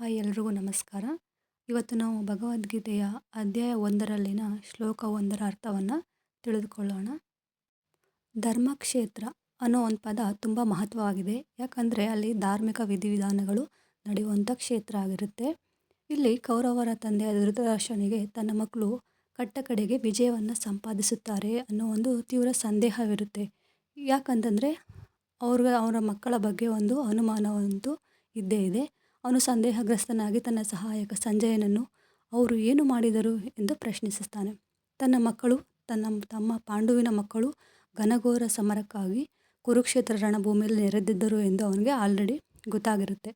Hi ಎಲ್ರಿಗೂ ನಮಸ್ಕಾರ. ಇವತ್ತು ನಾವು ಭಗವದ್ಗೀತೆಯ ಅಧ್ಯಾಯ 1ರಲ್ಲಿನ ಶ್ಲೋಕ 1ರ ಅರ್ಥವನ್ನು ತಿಳಿದುಕೊಳ್ಳೋಣ. ಧರ್ಮಕ್ಷೇತ್ರ ಅನ್ನೋ ಒಂದು ಪದ ತುಂಬ ಮಹತ್ವವಾಗಿದೆ. ಯಾಕಂದರೆ ಅಲ್ಲಿ ಧಾರ್ಮಿಕ ವಿಧಿವಿಧಾನಗಳು ನಡೆಯುವಂಥ ಕ್ಷೇತ್ರ ಆಗಿರುತ್ತೆ. ಇಲ್ಲಿ ಕೌರವರ ತಂದೆಯಾದ ಧೃತರಾಷ್ಟ್ರನಿಗೆ ತನ್ನ ಮಕ್ಕಳು ಕಟ್ಟ ಕಡೆಗೆ ವಿಜಯವನ್ನು ಸಂಪಾದಿಸುತ್ತಾರೆ ಅನ್ನೋ ಒಂದು ತೀವ್ರ ಸಂದೇಹವಿರುತ್ತೆ. ಯಾಕಂತಂದರೆ ಅವರ ಮಕ್ಕಳ ಬಗ್ಗೆ ಒಂದು ಅನುಮಾನವಂತೂ ಇದ್ದೇ ಇದೆ. ಅವನು ಸಂದೇಹಗ್ರಸ್ತನಾಗಿ ತನ್ನ ಸಹಾಯಕ ಸಂಜಯನನ್ನು ಅವರು ಏನು ಮಾಡಿದರು ಎಂದು ಪ್ರಶ್ನಿಸುತ್ತಾನೆ. ತನ್ನ ಮಕ್ಕಳು ತಮ್ಮ ಪಾಂಡುವಿನ ಮಕ್ಕಳು ಘನಘೋರ ಸಮರಕ್ಕಾಗಿ ಕುರುಕ್ಷೇತ್ರ ರಣಭೂಮಿಯಲ್ಲಿ ನೆರೆದಿದ್ದರು ಎಂದು ಅವನಿಗೆ ಆಲ್ರೆಡಿ ಗೊತ್ತಾಗಿರುತ್ತೆ.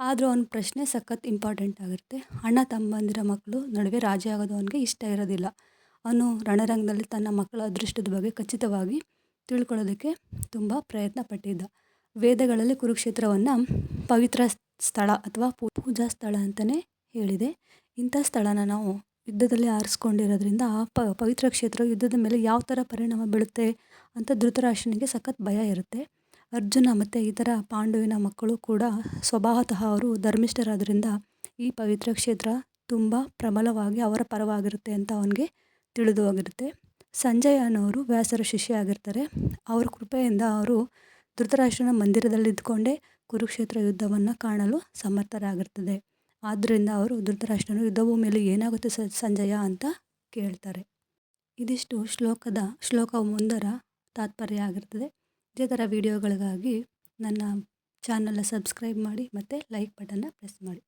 ಆದರೂ ಅವನ ಪ್ರಶ್ನೆ ಸಖತ್ ಇಂಪಾರ್ಟೆಂಟ್ ಆಗಿರುತ್ತೆ. ಅಣ್ಣ ತಮ್ಮಂದಿರ ಮಕ್ಕಳು ನಡುವೆ ರಾಜಿ ಆಗೋದು ಅವನಿಗೆ ಇಷ್ಟ ಇರೋದಿಲ್ಲ. ಅವನು ರಣರಂಗದಲ್ಲಿ ತನ್ನ ಮಕ್ಕಳ ಅದೃಷ್ಟದ ಬಗ್ಗೆ ಖಚಿತವಾಗಿ ತಿಳ್ಕೊಳ್ಳೋದಕ್ಕೆ ತುಂಬ ಪ್ರಯತ್ನ ಪಟ್ಟಿದ್ದ. ವೇದಗಳಲ್ಲಿ ಕುರುಕ್ಷೇತ್ರವನ್ನು ಪವಿತ್ರ ಸ್ಥಳ ಅಥವಾ ಪೂಜಾ ಸ್ಥಳ ಅಂತಲೇ ಹೇಳಿದೆ. ಇಂಥ ಸ್ಥಳನ ನಾವು ಯುದ್ಧದಲ್ಲಿ ಆರಿಸ್ಕೊಂಡಿರೋದ್ರಿಂದ ಆ ಪವಿತ್ರ ಕ್ಷೇತ್ರ ಯುದ್ಧದ ಮೇಲೆ ಯಾವ ಥರ ಪರಿಣಾಮ ಬೀಳುತ್ತೆ ಅಂತ ಧೃತರಾಷ್ಟ್ರನಿಗೆ ಸಖತ್ ಭಯ ಇರುತ್ತೆ. ಅರ್ಜುನ ಮತ್ತು ಇತರ ಪಾಂಡುವಿನ ಮಕ್ಕಳು ಕೂಡ ಸ್ವಭಾವತಃ ಅವರು ಧರ್ಮಿಷ್ಠರಾದ್ರಿಂದ ಈ ಪವಿತ್ರ ಕ್ಷೇತ್ರ ತುಂಬ ಪ್ರಬಲವಾಗಿ ಅವರ ಪರವಾಗಿರುತ್ತೆ ಅಂತ ಅವನಿಗೆ ತಿಳಿದು ಹೋಗಿರುತ್ತೆ. ಸಂಜಯ ಅನ್ನೋರು ವ್ಯಾಸರ ಶಿಷ್ಯ ಆಗಿರ್ತಾರೆ. ಅವ್ರ ಕೃಪೆಯಿಂದ ಅವರು ಧೃತರಾಷ್ಟ್ರನ ಮಂದಿರದಲ್ಲಿದ್ದುಕೊಂಡೇ ಕುರುಕ್ಷೇತ್ರ ಯುದ್ಧವನ್ನು ಕಾಣಲು ಸಮರ್ಥರಾಗಿರ್ತದೆ. ಆದ್ದರಿಂದ ಅವರು ಧೃತರಾಷ್ಟ್ರನು ಯುದ್ಧಭೂಮಿಯಲ್ಲಿ ಮೇಲೆ ಏನಾಗುತ್ತೆ ಸಂಜಯ ಅಂತ ಕೇಳ್ತಾರೆ. ಇದಿಷ್ಟು ಶ್ಲೋಕ 1ರ ತಾತ್ಪರ್ಯ ಆಗಿರ್ತದೆ. ಇದೇ ಥರ ವಿಡಿಯೋಗಳಿಗಾಗಿ ನನ್ನ ಚಾನಲ್ನ ಸಬ್ಸ್ಕ್ರೈಬ್ ಮಾಡಿ ಮತ್ತು ಲೈಕ್ ಬಟನ್ನ ಪ್ರೆಸ್ ಮಾಡಿ.